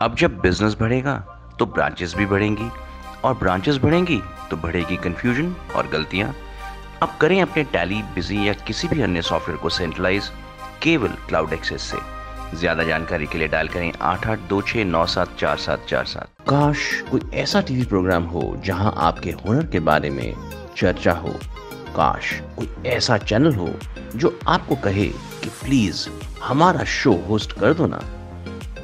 अब जब बिजनेस बढ़ेगा तो ब्रांचेस भी बढ़ेंगी, और ब्रांचेस बढ़ेंगी तो बढ़ेगी कंफ्यूजन और गलतियां। अब करें अपने टैली, बिजी या किसी भी अन्य सॉफ्टवेयर को सेंट्रलाइज केवल क्लाउड एक्सेस से। ज्यादा जानकारी के लिए डायल करें 8826974747। काश कोई ऐसा टीवी प्रोग्राम हो जहां आपके हुनर के बारे में चर्चा हो। काश कोई ऐसा चैनल हो जो आपको कहे कि प्लीज हमारा शो होस्ट कर दो ना।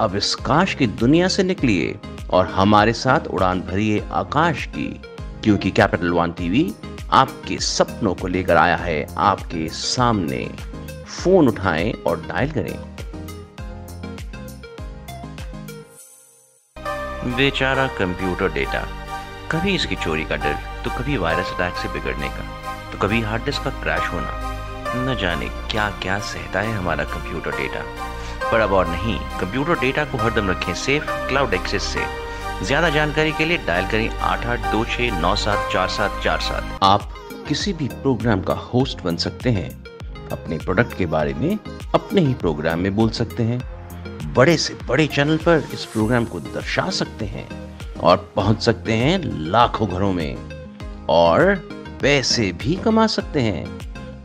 अब इस काश की दुनिया से निकलिए और हमारे साथ उड़ान भरिए आकाश की, क्योंकि कैपिटल वन टीवी आपके सपनों को लेकर आया है आपके सामने। फोन उठाएं और डायल करें। बेचारा कंप्यूटर डेटा, कभी इसकी चोरी का डर, तो कभी वायरस अटैक से बिगड़ने का, तो कभी हार्ड डिस्क का क्रैश होना। न जाने क्या क्या सहता है हमारा कंप्यूटर डेटा। पर अब और नहीं, कंप्यूटर डेटा को हरदम रखें सेफ क्लाउड एक्सेस से। ज्यादा जानकारी के लिए डायल करें 8826974747। आप किसी भी प्रोग्राम का होस्ट बन सकते हैं। अपने प्रोडक्ट के बारे में अपने ही प्रोग्राम में बोल सकते हैं। बड़े से बड़े चैनल पर इस प्रोग्राम को दर्शा सकते हैं और पहुंच सकते हैं लाखों घरों में, और पैसे भी कमा सकते हैं।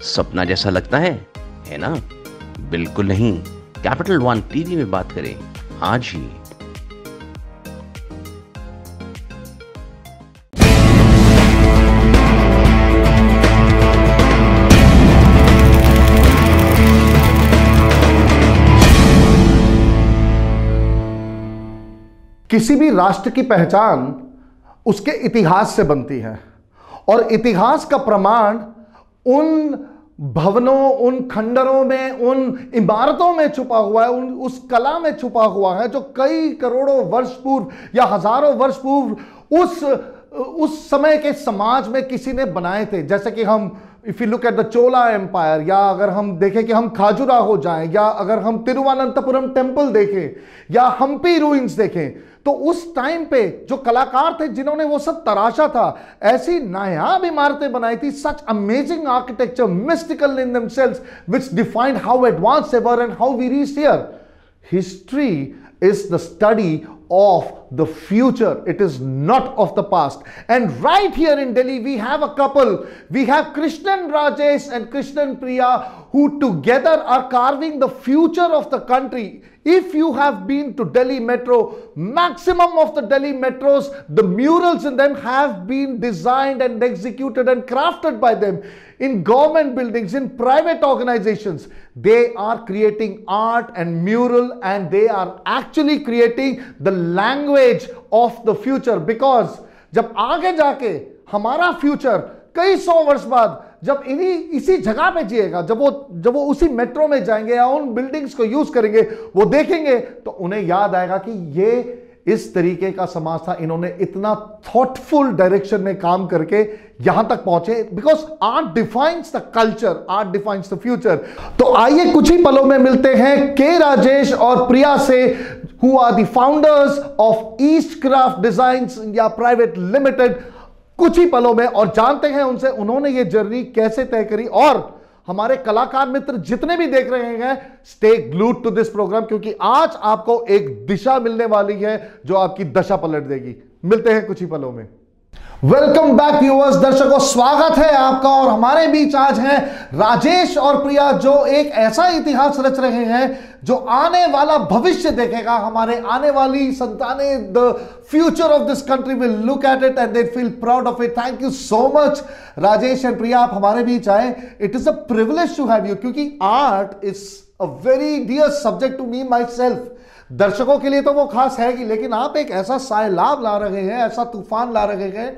सपना जैसा लगता है ना? बिल्कुल नहीं। कैपिटल वन टीवी में बात करें आज ही। किसी भी राष्ट्र की पहचान उसके इतिहास से बनती है, और इतिहास का प्रमाण उन भवनों, उन खंडरों में, उन इमारतों में छुपा हुआ है, उस कला में छुपा हुआ है जो कई करोड़ों वर्ष पूर्व या हजारों वर्ष पूर्व उस समय के समाज में किसी ने बनाए थे। जैसे कि हम if you look at the Chola empire, या अगर हम देखें कि हम खाजुराहो जाएं, या अगर हम तिरुवनंतपुरम टेम्पल देखें या हम्पी रूइंस देखें, तो उस टाइम पे जो कलाकार थे जिन्होंने वो सब तराशा था, ऐसी नायाब इमारतें बनाई थी, such amazing architecture, mystical in themselves, which defined how advance they were and how we reached here. History is the study of the future. It is not of the past. And right here in Delhi, we have a couple. We have Krishnan Rajesh and Krishnan Priya, who together are carving the future of the country. If you have been to Delhi Metro, maximum of the Delhi Metros, the murals in them have been designed and executed and crafted by them. In government buildings, in private organizations, they are creating art and mural, and they are actually creating the language of the future. Because जब आगे जाके हमारा future कई सौ वर्ष बाद जब इसी जगह पे जिएगा, जब वो उसी मेट्रो में जाएंगे या उन बिल्डिंग्स को यूज करेंगे, वो देखेंगे तो उन्हें याद आएगा कि ये इस तरीके का समाज था। इन्होंने इतना थॉटफुल डायरेक्शन में काम करके यहां तक पहुंचे, because art defines the culture, art defines the future. तो आइए कुछ ही पलों में मिलते हैं के राजेश और प्रिया से, who are the founders of East Craft Designs India Private Limited, कुछ ही पलों में, और जानते हैं उनसे उन्होंने ये जर्नी कैसे तय करी। और हमारे कलाकार मित्र जितने भी देख रहे हैं, stay glued to this programme, क्योंकि आज आपको एक दिशा मिलने वाली है जो आपकी दशा पलट देगी। मिलते हैं कुछ ही पलों में। वेलकम बैक व्यूअर्स, दर्शकों, स्वागत है आपका। और हमारे बीच आज हैं राजेश और प्रिया, जो एक ऐसा इतिहास रच रहे हैं जो आने वाला भविष्य देखेगा। हमारे आने वाली संतानें, the future of this country will look at it and they feel proud of it. Thank you so much Rajesh and Priya, आप हमारे बीच आए। It is a privilege to have you, क्योंकि art is a very dear subject to me myself. दर्शकों के लिए तो वो खास है ही, लेकिन आप एक ऐसा सैलाब ला रहे हैं, ऐसा तूफान ला रहे हैं।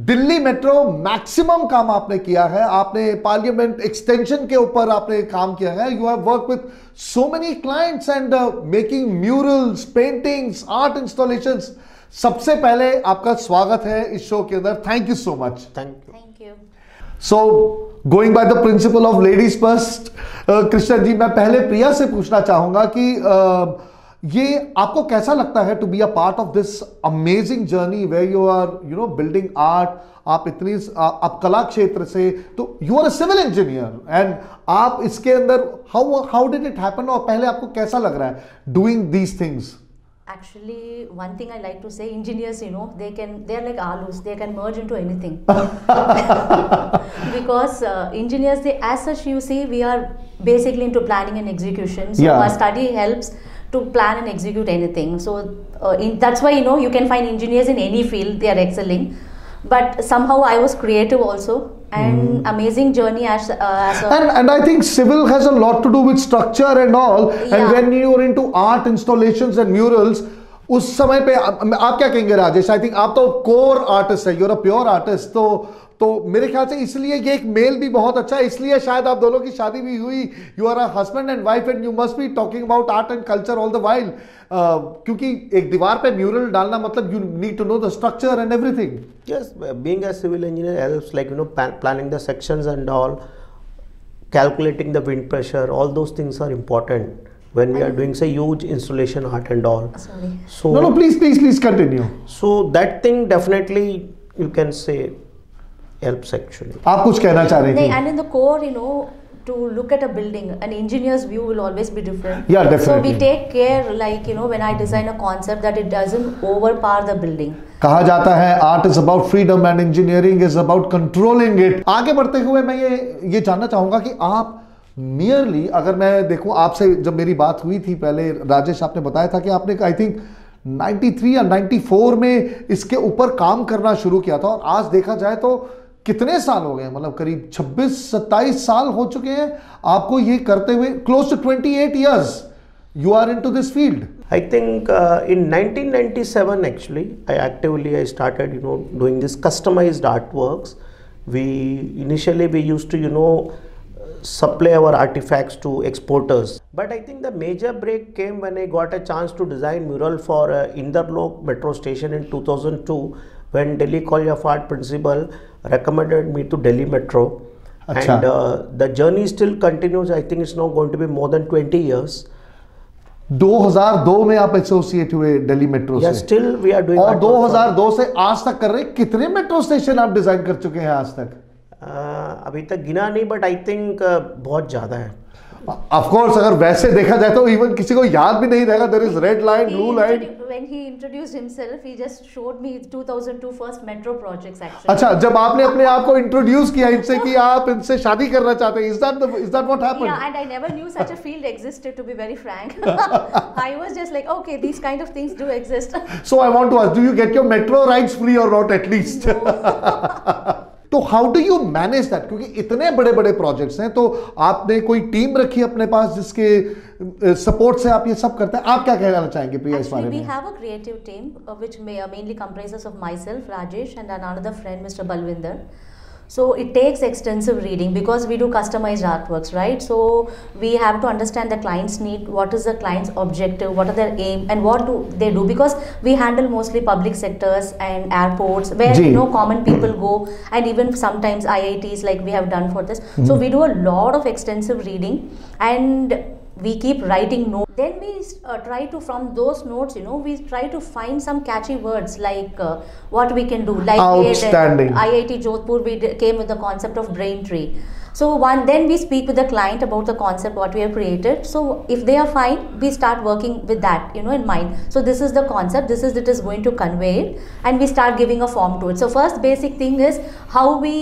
दिल्ली मेट्रो मैक्सिमम काम आपने किया है, आपने पार्लियामेंट एक्सटेंशन के ऊपर आपने काम किया है। You have work with so many clients and making murals, paintings, art installations. सबसे पहले आपका स्वागत है इस शो के अंदर। Thank you so much. Thank you. So going by the principle of ladies first, Krishna ji, मैं पहले प्रिया से पूछना चाहूंगा कि ये आपको कैसा लगता है to be a part of this amazing journey where you are building art. आप कला क्षेत्र से, तो you are a civil engineer and आप इसके अंदर हाउ डिड इट हैपन, और पहले आपको कैसा लग रहा है doing these things? Actually, one thing I like to say, engineers, they are like alus. They can merge into anything. Because engineers, they as such, you see, we are basically into planning and execution. So Yeah. our study helps to plan and execute anything. So that's why you can find engineers in any field. They are excelling. But somehow I was creative also, and amazing journey as a And I think civil has a lot to do with structure and all. Yeah. And when you're into art installations and murals, उस समय पे आप क्या कहेंगे Rajesh? I think आप तो core artist है, you're a pure artist, तो मेरे ख्याल से इसलिए ये एक मेल भी बहुत अच्छा है, इसलिए शायद आप दोनों की शादी भी हुई. You are a husband and wife and you must be talking about art and culture all the while, क्योंकि एक दीवार पे म्यूरल डालना मतलब you need to know the structure and everything. Yes, being a civil engineer helps, like planning the sections and all, calculating the wind pressure. All those things are important when we are doing say huge installation art and all. sorry. So No, please continue. so that thing definitely you can say helps actually. आप कुछ कहना चाह रही थी? And in the core, to look at a building, an engineer's view will always be different. Yeah, So definitely. we take care, like, when I design a concept, that it doesn't overpower the building. कहा जाता है art is about freedom and engineering is about controlling it. आगे बढ़ते हुए मैं ये जानना चाहूंगा कि आप नियरली, अगर मैं देखूं आपसे, जब मेरी बात हुई थी पहले, राजेश आपने बताया था कि आपने आई थिंक 93 या 94 में इसके ऊपर काम करना शुरू किया था, और आज देखा जाए तो कितने साल हो गए, मतलब करीब 26-27 साल हो चुके हैं आपको ये करते हुए. Close to 28 years you are into this field. I think in 1997 actually I started doing this customized artworks. Initially we used to supply our artifacts to exporters, but I think the major break came when I got a chance to design mural for Inderlok metro station in 2002, when Delhi College of Art principal recommended me to Delhi Metro. Achha. And the journey still continues. I think it's now going to be more than 20 years. 2002 में आप associate हुए Delhi metro Yeah, से, still we are doing और artwork for- 2002 से आज तक कर रहे हैं. कितने मेट्रो स्टेशन आप डिजाइन कर चुके हैं आज तक? अभी तक गिना नहीं, बट आई थिंक बहुत ज़्यादा है. ऑफ कोर्स अगर वैसे देखा जाए तो इवन किसी को याद भी नहीं रहेगा. There is red line, blue line. When he introduced himself, he just showed me his 2002 first metro projects actually. अच्छा, जब आपने अपने आप को इंट्रोड्यूस किया इनसे कि आप इनसे शादी करना चाहते हैं, is that what happened? Yeah, and I never knew such a field existed, to be very frank. I was just like, okay, these kind of things do exist. So I want to ask, do you get your metro rides free or not at least? तो how do you manage that? क्योंकि इतने बड़े बड़े projects हैं, तो आपने कोई team रखी अपने पास जिसके सपोर्ट से आप ये सब करते हैं. आप क्या कहना चाहेंगे प्रिया इस बारे Actually, we में? have a creative team which mainly comprises of myself, Rajesh, and another friend, Mr. Balwinder. So it takes extensive reading because we do customized artworks, right? So we have to understand the client's need, what is the client's objective, what are their aim, and what do they do, because we handle mostly public sectors and airports where Ji. common people go, and even sometimes IITs, like we have done for this. So we do a lot of extensive reading, and we keep writing notes. Then we try to, from those notes, we try to find some catchy words, like what we can do. Like Outstanding. IIT Jodhpur, we came with the concept of brain tree. So then we speak with the client about the concept what we have created. So if they are fine, we start working with that in mind. So this is the concept, it is going to convey it, and we start giving a form to it. So first basic thing is how we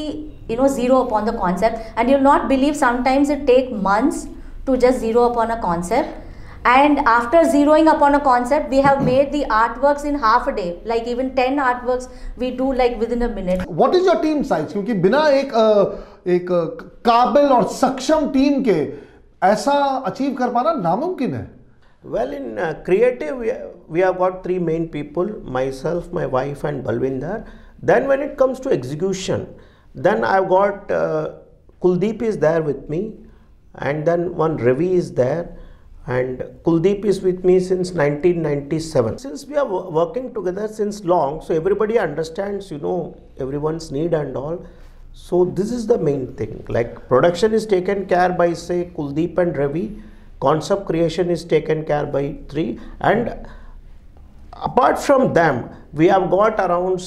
zero upon the concept, and you'll not believe sometimes it take months to just zero upon a concept. And after zeroing upon a concept, we have made the artworks in half a day. Like even 10 artworks we do like within a minute. What is your team size? क्योंकि बिना एक काबिल और सक्षम team के ऐसा achieve कर पाना नामुमकिन है. Well, in creative, we have got three main people: myself, my wife, and Balwinder. Then when it comes to execution, then I've got Kuldeep is there with me, and then one Ravi is there, and Kuldeep is with me since 1997. Since we are working together since long, so everybody understands everyone's need and all. So this is the main thing. Like production is taken care by say Kuldeep and Ravi, concept creation is taken care by three, and apart from them we have got around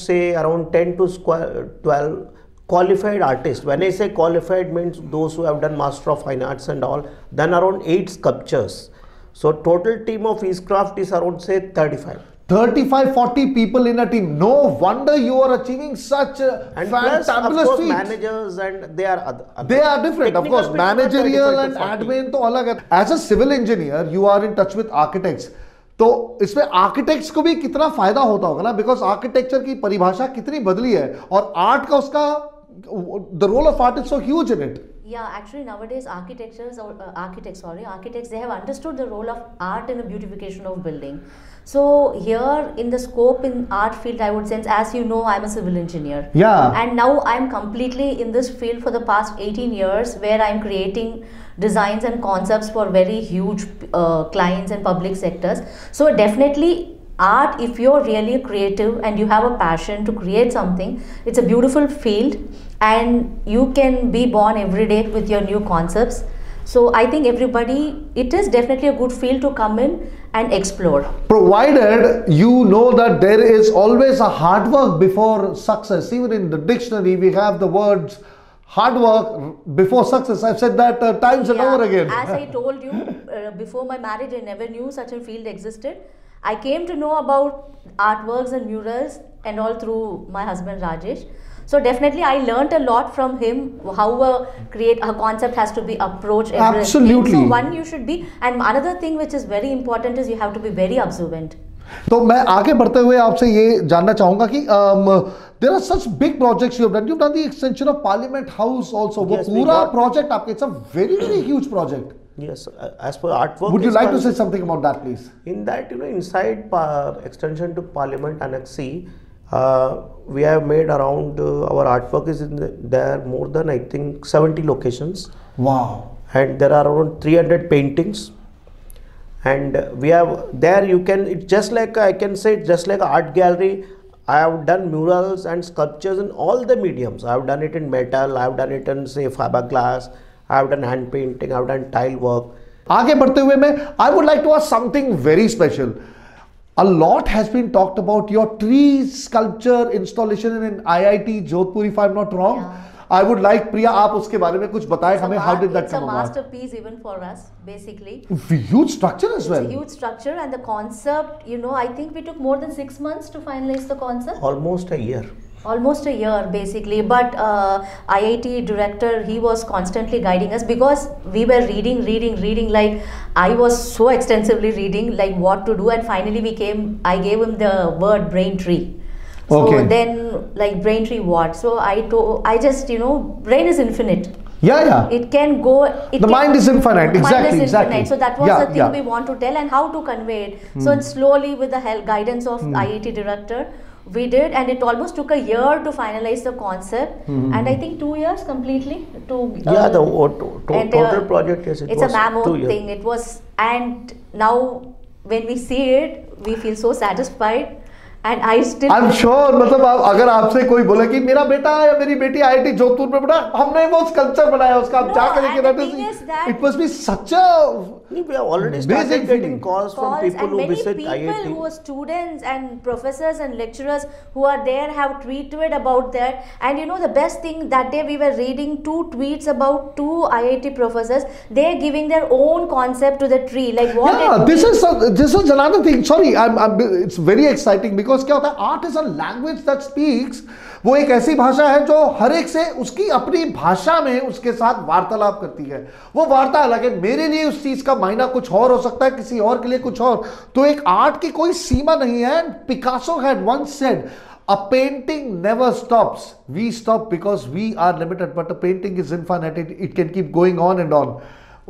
10 to 12 qualified artists. When I say qualified, means those who have done Master of Fine Arts and all. Then around 8 sculptures. So total team of Eastcraft is around say 35. 35, 40 people in a team. No wonder you are achieving such And plus, of fantabulous course, feats. managers and they are other. They are different, of Technical course. people are Managerial and 35 to 40. admin तो अलग है. As a civil engineer, you are in touch with architects. तो इसमें architects को भी कितना फायदा होता होगा ना, बिकॉज आर्किटेक्चर की परिभाषा कितनी बदली है और आर्ट का उसका the role of art is so huge in it. Yeah, actually nowadays architects, they have understood the role of art in the beautification of building. So here in the scope in art field, I would sense, as you know, I'm a civil engineer. Yeah. And now I'm completely in this field for the past 18 years, where I'm creating designs and concepts for very huge clients and public sectors. So definitely art, if you're really creative and you have a passion to create something, it's a beautiful field and you can be born every day with your new concepts. So I think everybody, it is definitely a good field to come in and explore. Provided you know that there is always a hard work before success. Even in the dictionary we have the words hard work before success. I've said that times and over again. As I told you, before my marriage I never knew such a field existed. I came to know about artworks and murals and all through my husband Rajesh. So definitely I learnt a lot from him, how a concept has to be approached. Absolutely. So one, you should be, and another thing which is very important is you have to be very observant. तो मैं आगे बढ़ते हुए आपसे ये जानना चाहूंगा कि there are such big projects you have done. You've done the extension of Parliament House also. वो Yes, पूरा project आपके, it's a very very huge project. Yes, as per artwork. Would you is like to concerned, say something about that, please? In that, inside extension to Parliament Annex C, we have made around our artwork is there more than I think 70 locations. Wow. And there are around 300 paintings. And we have there you can, it's just like I can say it's just like an art gallery. I have done murals and sculptures in all the mediums. I have done it in metal, I have done it in say fiberglass, I have done hand painting, I have done tile work. आगे बढ़ते हुए मैं I would like to ask something very special. A lot has been talked about your tree sculpture installation in IIT Jodhpur, if I'm not wrong. Yeah. I would like Priya, आप उसके बारे में कुछ बताएं हमें. How did that come about? It's a masterpiece even for us, basically. Huge structure as well. It's a huge structure, and the concept, I think we took more than 6 months to finalize the concept. Almost a year. Almost a year basically, but IIT director, he was constantly guiding us because we were reading, like I was so extensively reading like what to do, and finally I gave him the word Braintree. So Okay. then like Braintree what? So I just brain is infinite. Yeah. It can go. The mind is infinite. Mind Exactly, is exactly. infinite. So that was Yeah, the thing yeah. we want to tell and how to convey it. So slowly with the help guidance of IIT director, we did, and it almost took a year to finalize the concept, and I think 2 years completely to. Yeah, the total project is. It's a mammoth thing. It was, and now when we see it, we feel so satisfied. And I still. I'm sure, मतलब अगर आपसे कोई बोले कि मेरा बेटा या मेरी बेटी IIT जोधपुर में पढ़ा, हमने वो स्कल्पचर बनाया उसका, आप क्या करेंगे? It must be such a. We have already started getting calls from people and who many visit people IIT. who are students and professors and lecturers who are there have tweeted about that. And the best thing, that day we were reading 2 tweets about 2 IIT professors. They are giving their own concept to the tree, like what. Yeah, this is another thing. Sorry, it's very exciting because क्या होता है, art is a language that speaks. वो एक ऐसी भाषा है जो हर एक से उसकी अपनी भाषा में उसके साथ वार्तालाप करती है. वो वार्ता अलग है. मेरे लिए उस चीज का मायना कुछ और हो सकता है, किसी और के लिए कुछ और. तो एक आर्ट की कोई सीमा नहीं है. Picasso had once said, a painting never stops. We stop because we are limited, but a painting is infinite. It can keep going on and on.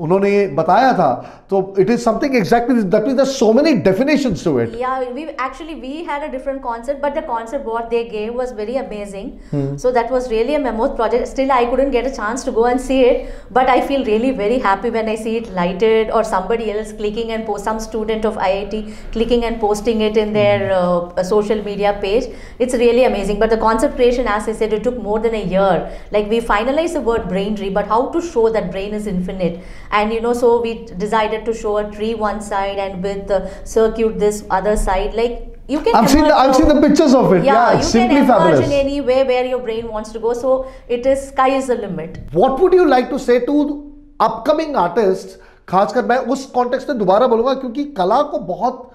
उन्होंने ये बताया था, तो it is something exactly that means there's so many definitions to it. Yeah, we had a different concept, but the concept what they gave was very amazing. So that was really a mammoth project. Still, I couldn't get a chance to go and see it, but I feel really very happy when I see it lighted or somebody else clicking and some student of IIT clicking and posting it in their social media page. It's really amazing. But the concept creation, as I said, it took more than a year. Like we finalized the word Braintree, but how to show that brain is infinite. And so we decided to show a tree one side and with circuit this other side. Like you can. I've seen the pictures of it. Yeah, it's simply you can emerge fabulous. in anywhere where your brain wants to go. So it is, sky is the limit. What would you like to say to upcoming artists खासकर मैं उस context में दोबारा बोलूंगा, क्योंकि कला को बहुत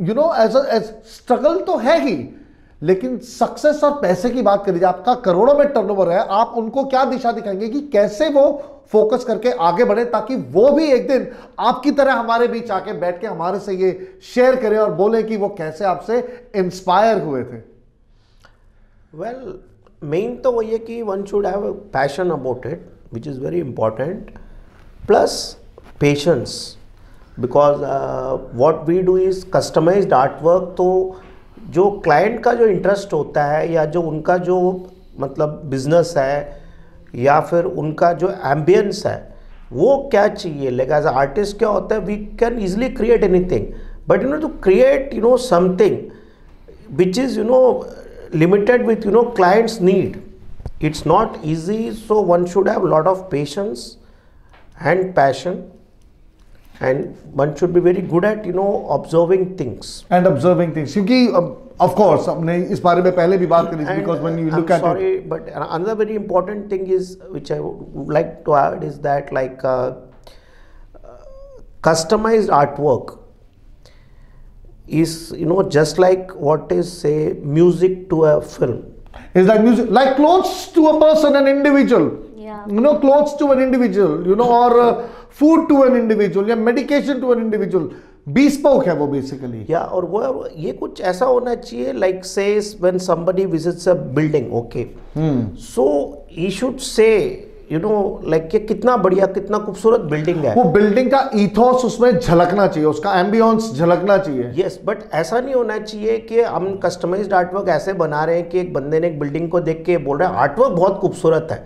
एज स्ट्रगल तो है ही, लेकिन सक्सेस और पैसे की बात करिए, आपका करोड़ों में टर्नओवर है, आप उनको क्या दिशा दिखाएंगे कि कैसे वो फोकस करके आगे बढ़े, ताकि वो भी एक दिन आपकी तरह हमारे बीच आके बैठ के हमारे से ये शेयर करें और बोले कि वो कैसे आपसे इंस्पायर हुए थे? वेल, मेन तो वही है कि one should have passion about it, which is very important, plus patience, because what we do is customised art work. तो जो क्लाइंट का जो इंटरेस्ट होता है या जो उनका जो मतलब बिजनेस है या फिर उनका जो एम्बियंस है, वो क्या चाहिए, लाइक एज आर्टिस्ट क्या होता है, we can easily create anything, but to create something which is limited with client's need, it's not easy. So one should have a lot of patience and passion, and one should be very good at observing things and observing things, क्योंकि of course हमने इस बारे में पहले भी बात करी, because when you look at it, but another very important thing is which I would like to add is that like customized artwork is just like what is say music to a film. Is like music, like clothes to a person, an individual. Yeah. Clothes to an individual, or food to an individual, या medication to an individual. Bespoke है वो basically. Yeah, और वो ये कुछ ऐसा होना चाहिए, like says when somebody visits a building, okay. So he should say like कि कितना बढ़िया, कितना खूबसूरत बिल्डिंग है, वो बिल्डिंग का ईथोस उसमें झलकना चाहिए, उसका एम्बियंस झलकना चाहिए। यस, बट ऐसा नहीं होना चाहिए कि हम कस्टमाइज्ड आर्टवर्क ऐसे बना रहे हैं कि एक बंदे ने एक बिल्डिंग को देख के बोल रहा है आर्टवर्क बहुत खूबसूरत है।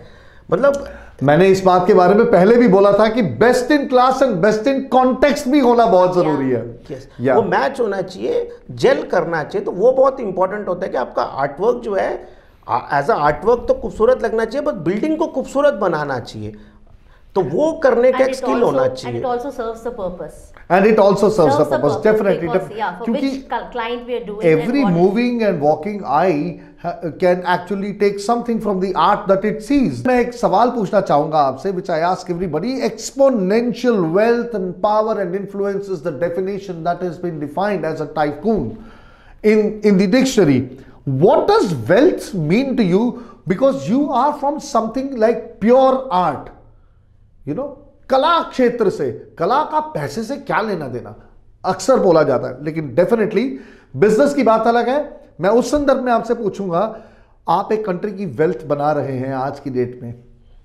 मतलब मैंने इस बात के बारे में पहले भी बोला था कि best in class and best in context भी होना बहुत जरूरी है। यस, वो मैच होना चाहिए, जेल करना चाहिए, तो वो बहुत इंपॉर्टेंट होता है कि आपका आर्टवर्क जो है एज अ आर्टवर्क तो खूबसूरत लगना चाहिए, बट बिल्डिंग को खूबसूरत बनाना चाहिए, तो वो करने का एक स्किल होना चाहिए। And it also serves the purpose. And it also serves the purpose, definitely. Because, yeah, for which client we are doing. Every moving and walking eye can actually take something from the art that it sees. मैं एक सवाल पूछना चाहूंगा आपसे, which I ask everybody. Exponential wealth and power and influence is the definition that has been defined as a tycoon in the dictionary. What does wealth mean to you? Because you are from something like pure art. कला क्षेत्र से, कला का पैसे से क्या लेना देना अक्सर बोला जाता है, लेकिन डेफिनेटली बिजनेस की बात अलग है। मैं उस संदर्भ में आपसे पूछूंगा, आप एक कंट्री की वेल्थ बना रहे हैं आज की डेट में,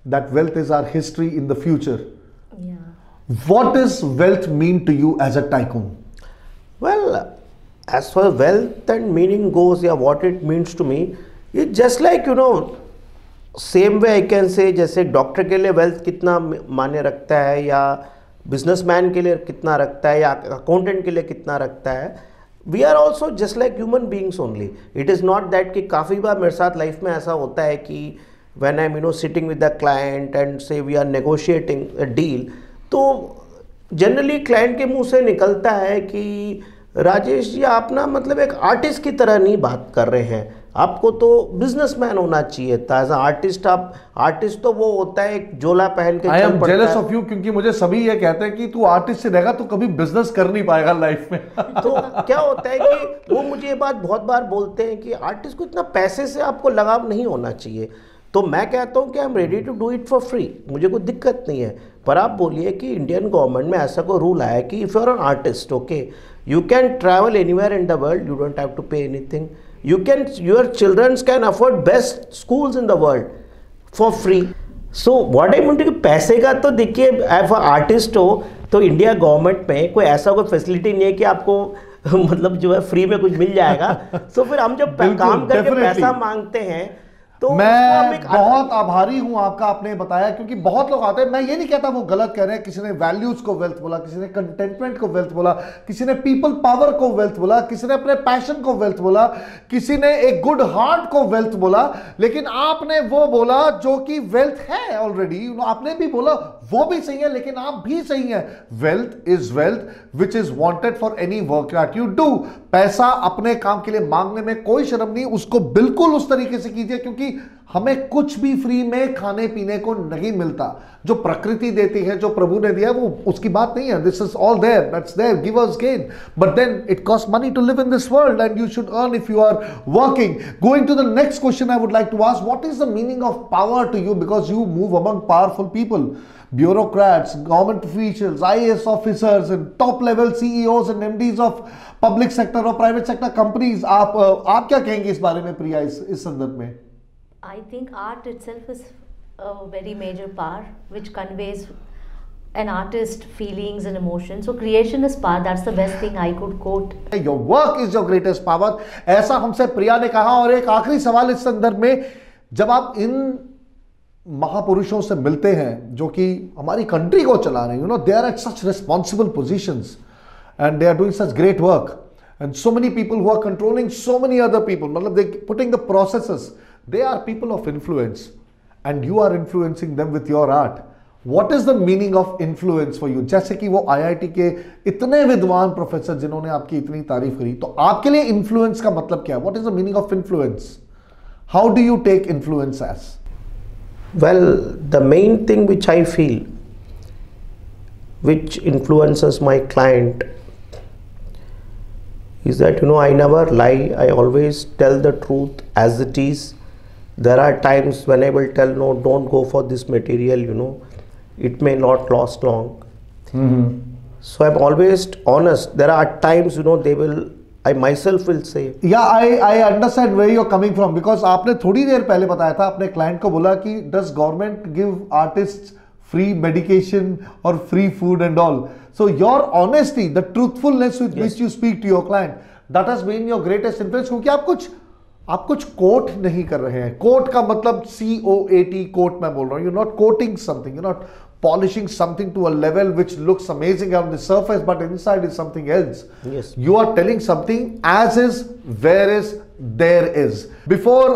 that wealth is our history in the future. What is wealth mean to you as a tycoon? Well, as far as wealth and meaning goes, yeah, what it means to me, it's just like same way I can say, जैसे doctor के लिए wealth कितना मायने रखता है या businessman के लिए कितना रखता है या अकाउंटेंट के लिए कितना रखता है, we are also just like human beings only. It is not that कि काफ़ी बार मेरे साथ लाइफ में ऐसा होता है कि when I am sitting with the client and say we are negotiating a deal, तो जनरली क्लाइंट के मुंह से निकलता है कि राजेश जी आप ना मतलब एक आर्टिस्ट की तरह नहीं बात कर रहे हैं, आपको तो बिजनेसमैन होना चाहिए था। एज आर्टिस्ट आप, आर्टिस्ट तो वो होता है एक जोला पहन के। I am jealous of you, क्योंकि मुझे सभी ये कहते हैं कि तू आर्टिस्ट से रहेगा तो कभी बिजनेस कर नहीं पाएगा लाइफ में। तो क्या होता है कि वो मुझे ये बात बहुत बार बोलते हैं कि आर्टिस्ट को इतना पैसे से आपको लगाव नहीं होना चाहिए। तो मैं कहता हूँ कि I am ready to do it for free, मुझे कोई दिक्कत नहीं है। पर आप बोलिए कि इंडियन गवर्नमेंट में ऐसा कोई रूल आया कि if you are an artist, okay, you can travel anywhere in the world, you don't have to pay anything, your children can afford best schools in the world for free. So what I mean to, पैसे का तो देखिए F artist हो तो India government में कोई ऐसा कोई फैसिलिटी नहीं है कि आपको मतलब जो है फ्री में कुछ मिल जाएगा। So फिर हम जब काम करके पैसा मांगते हैं तो मैं बहुत आभारी हूं आपका, आपने बताया, क्योंकि बहुत लोग आते हैं, मैं ये नहीं कहता वो गलत कह रहे हैं, किसी ने वैल्यूज को वेल्थ बोला, किसी ने कंटेंटमेंट को वेल्थ बोला, किसी ने पीपल पावर को वेल्थ बोला, किसी ने अपने पैशन को वेल्थ बोला, किसी ने एक गुड हार्ट को वेल्थ बोला, लेकिन आपने वो बोला जो कि वेल्थ है ऑलरेडी। आपने भी बोला वो भी सही है, लेकिन आप भी सही है। Wealth is wealth which is wanted for any work that you do. पैसा अपने काम के लिए मांगने में कोई शर्म नहीं, उसको बिल्कुल उस तरीके से कीजिए, क्योंकि हमें कुछ भी फ्री में खाने पीने को नहीं मिलता। जो प्रकृति देती है, जो प्रभु ने दिया, वो उसकी बात नहीं है। This is all there, that's there, give us gain, but then it cost money to live in this world and you should earn if you are working. Going to the next question, I would like to ask, what is the meaning of power to you, because you move among powerful people, bureaucrats, government officials, IAS officers and top level CEOs and MDs of public sector or private sector companies. आप क्या कहेंगे इस बारे में प्रिया, इस संदर्भ में? I think art itself is a very major power which conveys an artist feelings and emotions. So creation is power. That's the best thing I could quote. Your work is your greatest power. ऐसा हमसे प्रिया ने कहा। और एक आखिरी सवाल इस संदर्भ में, जब आप इन महापुरुषों से मिलते हैं जो कि हमारी कंट्री को चला रहे हैं, they are at such responsible positions and they are doing such great work and so many people who are controlling so many other people, मतलब they putting the processes, they are people of influence and you are influencing them with your art. What is the meaning of influence for you? जैसे कि वो IIT के इतने विद्वान professor जिन्होंने आपकी इतनी तारीफ करी, तो आपके लिए इन्फ्लुएंस का मतलब क्या है? What is the meaning of influence? How do you take influence as? Well, the main thing which I feel, which influences my client, is that I never lie. I always tell the truth as it is. There are times when I will tell, no, don't go for this material, it may not last long. So I'm always honest. There are times, I myself will say. Yeah, I understand where you're coming from, because आपने थोड़ी देर पहले बताया था, अपने client को बोला कि does government give artists free medication or free food and all? So your honesty, the truthfulness with which you speak to your client, that has been your greatest influence. क्योंकि आप कुछ कोट नहीं कर रहे हैं। कोट का मतलब COAT, coat मैं बोल रहा हूँ। You're not quoting something, you're not polishing something to a level which looks amazing on the surface, but inside is something else. Yes. You are telling something as is, where is, there is. Before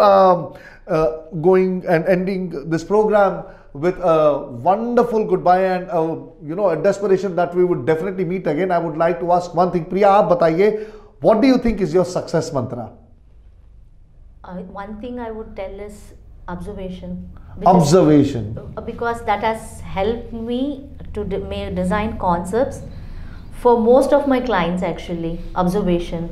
going and ending this program with a wonderful goodbye and a desperation that we would definitely meet again, I would like to ask one thing. Priya, आप बताइए, what do you think is your success mantra? One thing I would tell is observation. Observation. Because that has helped me to design concepts for most of my clients, actually. Observation.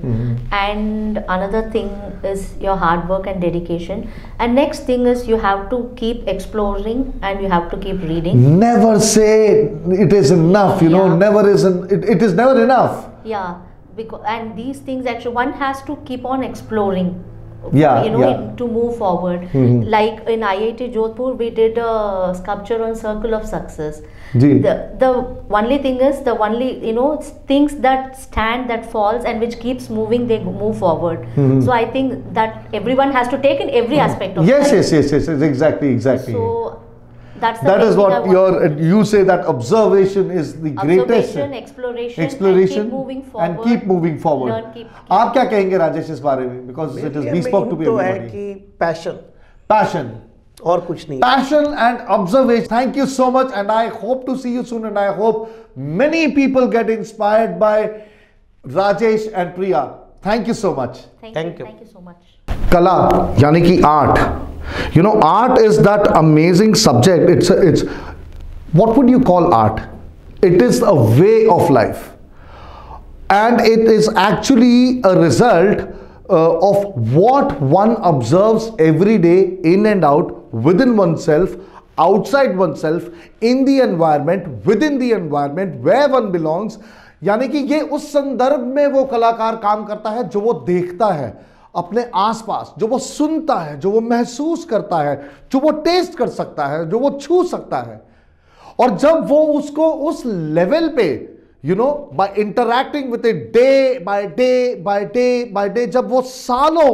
And another thing is your hard work and dedication. And next thing is you have to keep exploring and you have to keep reading. Never say it is enough, never it is never enough. Yeah, and these things actually one has to keep on exploring. To move forward. Like in IIT Jodhpur, we did a sculpture on Circle of Success. The only thing is, things that stand, that falls, and which keeps moving, they move forward. So I think that everyone has to take in every aspect of yes, life. Yes, exactly. So that is what you say, that observation is the greatest. Exploration, and keep moving forward. Learn, keep. आप क्या कहेंगे राजेश इस बारे में? Because it is bespoke to be everybody. Passion. और कुछ नहीं. Passion and observation. Thank you so much, and I hope to see you soon, and I hope many people get inspired by Rajesh and Priya. Thank you so much. Thank you so much. कला यानी कि art, art is that amazing subject. It's what would you call art? It is a way of life, and it is actually a result of what one observes every day, in and out, within oneself, outside oneself, in the environment, within the environment, where one belongs. यानी कि ये उस संदर्भ में वो कलाकार काम करता है जो वो देखता है अपने आसपास, जो वो सुनता है, जो वो महसूस करता है, जो वो टेस्ट कर सकता है, जो वो छू सकता है। और जब वो उसको उस लेवल पे by interacting with it day by day by day by day, जब वो सालों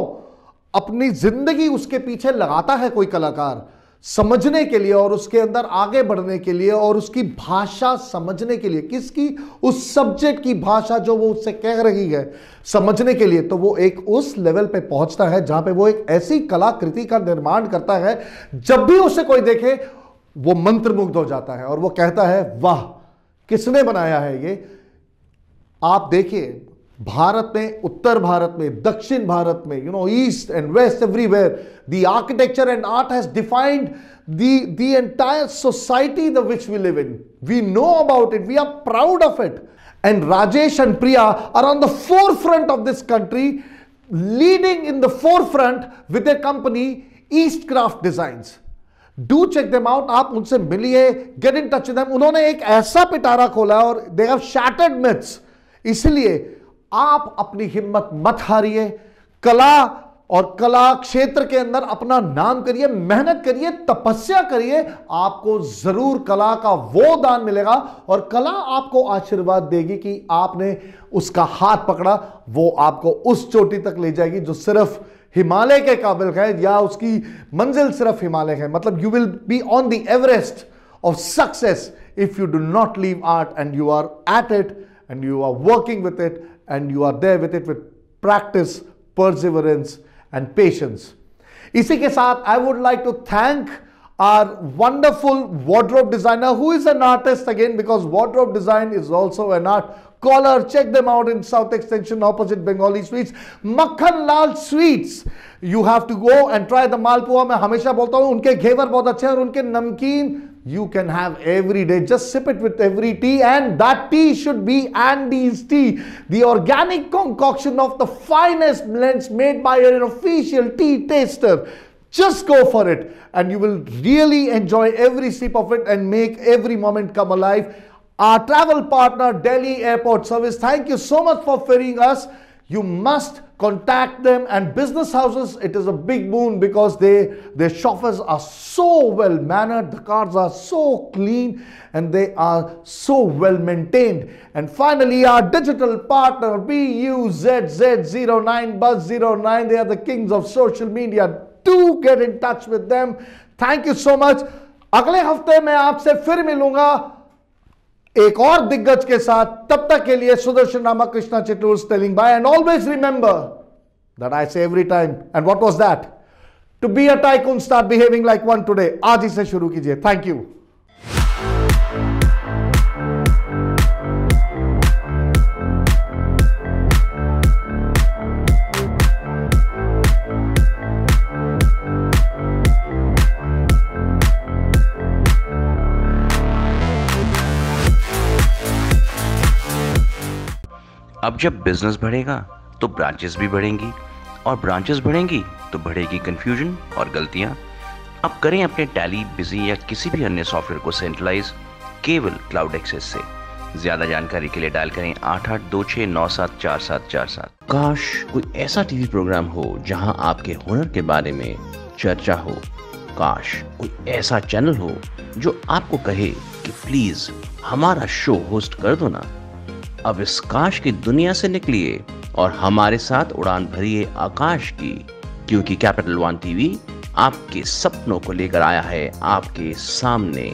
अपनी जिंदगी उसके पीछे लगाता है कोई कलाकार, समझने के लिए और उसके अंदर आगे बढ़ने के लिए और उसकी भाषा समझने के लिए, किसकी? उस सब्जेक्ट की भाषा जो वो उससे कह रही है, समझने के लिए, तो वो एक उस लेवल पे पहुंचता है जहां पे वो एक ऐसी कलाकृति का निर्माण करता है, जब भी उसे कोई देखे वो मंत्रमुग्ध हो जाता है और वो कहता है वाह, किसने बनाया है ये? आप देखिए, भारत में, उत्तर भारत में, दक्षिण भारत में, east and west, everywhere, the architecture and art has defined the entire society which we live in. We know about it. We are proud of it. And Rajesh and Priya are on the forefront of this country, leading in the forefront with their company Eastcraft Designs. Do check them out. आप उनसे मिलिए, get in touch with them. उन्होंने एक ऐसा पिटारा खोला है और they have shattered myths. इसलिए आप अपनी हिम्मत मत हारिए, कला और कला क्षेत्र के अंदर अपना नाम करिए, मेहनत करिए, तपस्या करिए, आपको जरूर कला का वो दान मिलेगा और कला आपको आशीर्वाद देगी कि आपने उसका हाथ पकड़ा, वो आपको उस चोटी तक ले जाएगी जो सिर्फ हिमालय के काबिल है, या उसकी मंजिल सिर्फ हिमालय है। मतलब you will be on the Everest of success if you do not leave art and you are at it and you are working with it and you are there with it with practice, perseverance and patience. इसी के साथ I would like to thank our wonderful wardrobe designer who is an artist again, because wardrobe design is also an art. Caller, check them out in South Extension opposite Bengali Sweets, Makhan Lal Sweets. You have to go and try the malpua. मैं हमेशा बोलता हूँ उनके घेवर बहुत अच्छे हैं और उनके नमकीन you can have every day. Just sip it with every tea, and that tea should be Andes tea, the organic concoction of the finest blends made by an official tea taster. Just go for it and you will really enjoy every sip of it and make every moment come alive. Our travel partner Delhi Airport Service, thank you so much for ferrying us. You must contact them, and business houses, it is a big boon because their chauffeurs are so well mannered, the cars are so clean, and they are so well maintained. And finally, our digital partner BUZZ09 Buzz09, they are the kings of social media. Do get in touch with them. Thank you so much. अगले हफ्ते मैं आपसे फिर मिलूंगा एक और दिग्गज के साथ। तब तक के लिए Sudarshan Ramakrishna Chittoor telling bye, and always remember that I say every time, and what was that? To be a tycoon, start behaving like one today. आज ही से शुरू कीजिए। Thank you. अब जब बिजनेस बढ़ेगा तो ब्रांचेस भी बढ़ेंगी, और ब्रांचेस बढ़ेंगी तो बढ़ेगी कंफ्यूजन और गलतियां। अब करें अपने टैली, बिजी या किसी भी अन्य सॉफ्टवेयर को सेंट्रलाइज केवल क्लाउड एक्सेस से। ज्यादा जानकारी के लिए डायल करें 8826974747। काश कोई ऐसा टीवी प्रोग्राम हो जहां आपके हुनर के बारे में चर्चा हो। काश कोई ऐसा चैनल हो जो आपको कहे कि प्लीज हमारा शो होस्ट कर दो ना। अब इस काश की दुनिया से निकलिए और हमारे साथ उड़ान भरिए आकाश की, क्योंकि कैपिटल वन टीवी आपके सपनों को लेकर आया है आपके सामने।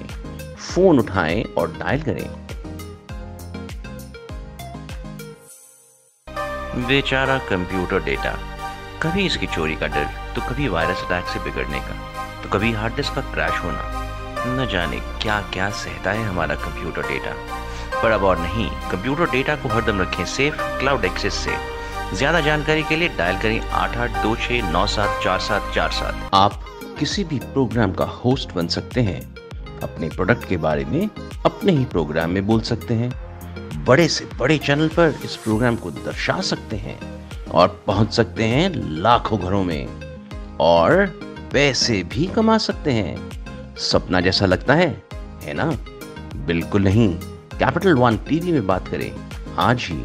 फोन उठाएं और डायल करें। बेचारा कंप्यूटर डेटा, कभी इसकी चोरी का डर, तो कभी वायरस अटैक से बिगड़ने का, तो कभी हार्ड डिस्क का क्रैश होना। न जाने क्या क्या सहता है हमारा कंप्यूटर डेटा। पर अब और नहीं, कंप्यूटर डेटा को हरदम रखें सेफ क्लाउड एक्सेस से। ज्यादा जानकारी के लिए डायल करें 8826974747। आप किसी भी प्रोग्राम का होस्ट बन सकते हैं। अपने प्रोडक्ट के बारे में अपने ही प्रोग्राम में बोल सकते हैं। बड़े से बड़े चैनल पर इस प्रोग्राम को दर्शा सकते हैं और पहुंच सकते हैं लाखों घरों में, और पैसे भी कमा सकते हैं। सपना जैसा लगता है ना? बिल्कुल नहीं। कैपिटल वन टीवी में बात करें आज ही।